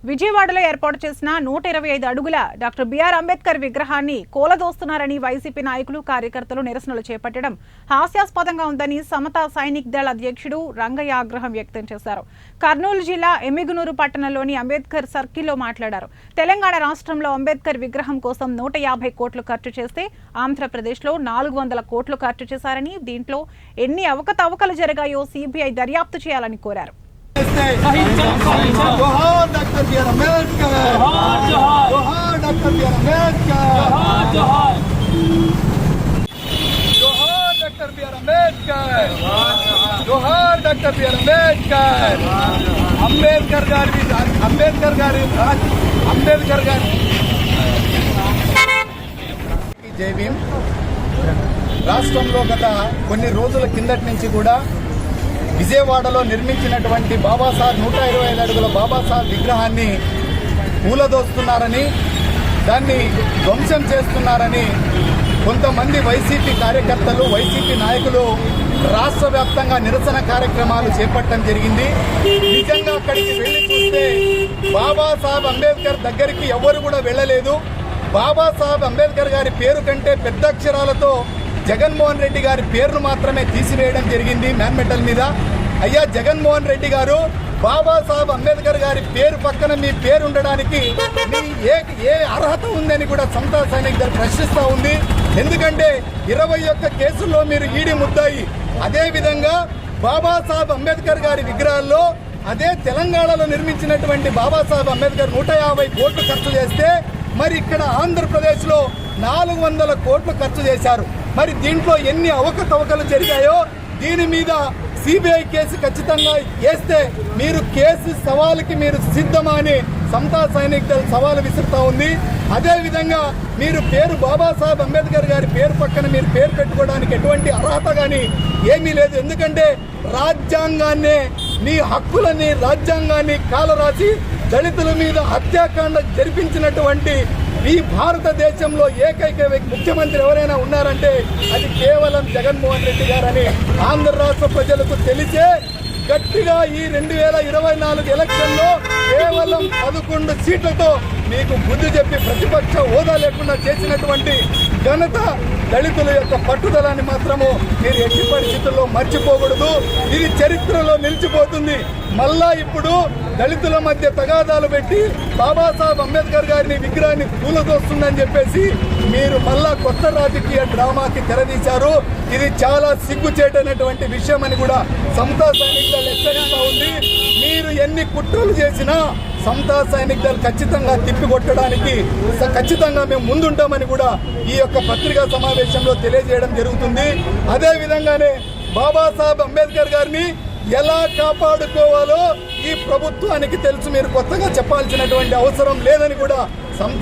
విజయవాడలో ఏర్పాటు చేసిన 125 అడుగుల డాక్టర్ బిఆర్ అంబేద్కర్ విగ్రహాన్ని కూలదోస్తున్నారని వైసీపీ నాయకులు కార్యకర్తలు నిరసనలు చేపట్టడం హాస్యాస్పదంగా ఉందని సమతా సైనిక్ దళ అధ్యక్షుడు రంగయ్య ఆగ్రహం వ్యక్తం చేశారు. కర్నూలు జిల్లా ఎమ్మిగనూరు పట్టణంలోని అంబేద్కర్ సర్కిల్లో మాట్లాడారు. తెలంగాణ రాష్ట్రంలో అంబేద్కర్ విగ్రహం కోసం 150 కోట్లు ఖర్చు చేస్తే ఆంధ్రప్రదేశ్లో 400 కోట్లు ఖర్చు చేశారని, దీంట్లో ఎన్ని అవకతవకలు జరిగాయో సిబిఐ దర్యాప్తు చేయాలని కోరారు. जोहार डॉक्टर बीआर अम्बेडकर, जोहार डॉक्टर बीआर अम्बेडकर, जोहार डॉक्टर बीआर अम्बेडकर, जोहार डॉक्टर बीआर अम्बेडकर. अंबेडकर गारी जय भीम. రాష్ట్రంలో గత కొన్ని రోజుల కిందటి నుంచి కూడా విజయవాడలో నిర్మించినటువంటి బాబాసాహెబ్ 125 అడుగుల బాబాసాహెబ్ విగ్రహాన్ని కూలదోస్తున్నారని, దాన్ని ధ్వంసం చేస్తున్నారని కొంతమంది వైసీపీ కార్యకర్తలు, వైసీపీ నాయకులు రాష్ట్ర వ్యాప్తంగా నిరసన కార్యక్రమాలు చేపట్టడం జరిగింది. నిజంగా అక్కడికి వెళ్లి చూస్తే బాబాసాహెబ్ అంబేద్కర్ దగ్గరికి ఎవరు కూడా వెళ్ళలేదు. బాబాసాహెబ్ అంబేద్కర్ గారి పేరు కంటే పెద్ద అక్షరాలతో జగన్మోహన్ రెడ్డి గారి పేరును మాత్రమే తీసివేయడం జరిగింది మ్యాన్మెటల్ మీద. అయ్యా జగన్మోహన్ రెడ్డి గారు, బాబాసాహెబ్ అంబేద్కర్ గారి పేరు పక్కన మీ పేరు ఉండడానికి మీ ఏ అర్హత ఉందని కూడా సమతా సైనిక్ దళం ప్రశ్నిస్తూ ఉంది. ఎందుకంటే 21 కేసుల్లో మీరు ఈడీ ముద్దాయి. అదేవిధంగా బాబాసాహెబ్ అంబేద్కర్ గారి విగ్రహాల్లో అదే తెలంగాణలో నిర్మించినటువంటి బాబాసాహెబ్ అంబేద్కర్ 150 కోట్లు ఖర్చు చేస్తే, మరి ఇక్కడ ఆంధ్రప్రదేశ్లో 400 కోట్లు ఖర్చు చేశారు. మరి దీంట్లో ఎన్ని అవకతవకలు జరిగాయో దీని మీద సిబిఐ కేసు ఖచ్చితంగా వేస్తే మీరు కేసు సవాలుకి మీరు సిద్ధమా అని సమతా సైనిక్ దళం సవాలు విసురుతా ఉంది. అదేవిధంగా మీరు పేరు బాబాసాహెబ్ అంబేద్కర్ గారి పేరు పక్కన మీరు పేరు పెట్టుకోవడానికి ఎటువంటి అర్హత కానీ ఏమీ లేదు. ఎందుకంటే రాజ్యాంగాన్నే, మీ హక్కులని, రాజ్యాంగాన్ని కాలరాసి దళితుల మీద హత్యాకాండ జరిపించినటువంటి ఈ భారతదేశంలో ఏకైక ముఖ్యమంత్రి ఎవరైనా ఉన్నారంటే అది కేవలం జగన్మోహన్ రెడ్డి గారని ఆంధ్ర రాష్ట్ర ప్రజలకు తెలిసే గట్టిగా ఈ 2024 ఎలక్షన్లో కేవలం 11 సీట్లతో మీకు బుద్ధి చెప్పి ప్రతిపక్ష హోదా లేకుండా చేసినటువంటి ఘనత దళితుల యొక్క పట్టుదలని మాత్రము మీరు ఎట్టి పరిస్థితుల్లో మర్చిపోకూడదు. ఇది చరిత్రలో నిలిచిపోతుంది. మళ్ళా ఇప్పుడు దళితుల మధ్య తగాదాలు పెట్టి బాబాసాహెబ్ అంబేద్కర్ గారిని విగ్రహాన్ని కూలదోస్తుందని చెప్పేసి మీరు మళ్ళా కొత్త రాజకీయ డ్రామాకి తెరదీశారు. ఇది చాలా సిగ్గుచేటైనటువంటి విషయం అని కూడా సమతా సైనిక్ దళం హెచ్చరిస్తూ ఉంది. మీరు ఎన్ని కుట్రలు చేసినా సమతా సైనిక్ దళం ఖచ్చితంగా తిప్పికొట్టడానికి ఖచ్చితంగా మేము ముందుంటామని కూడా ఈ యొక్క పత్రికా సమావేశంలో తెలియజేయడం జరుగుతుంది. అదే విధంగానే బాబాసాహెబ్ అంబేద్కర్ గారిని ఎలా కాపాడుకోవాలో ఈ ప్రభుత్వానికి తెలుసు. మీరు కొత్తగా చెప్పాల్సినటువంటి అవసరం లేదని కూడా సమతా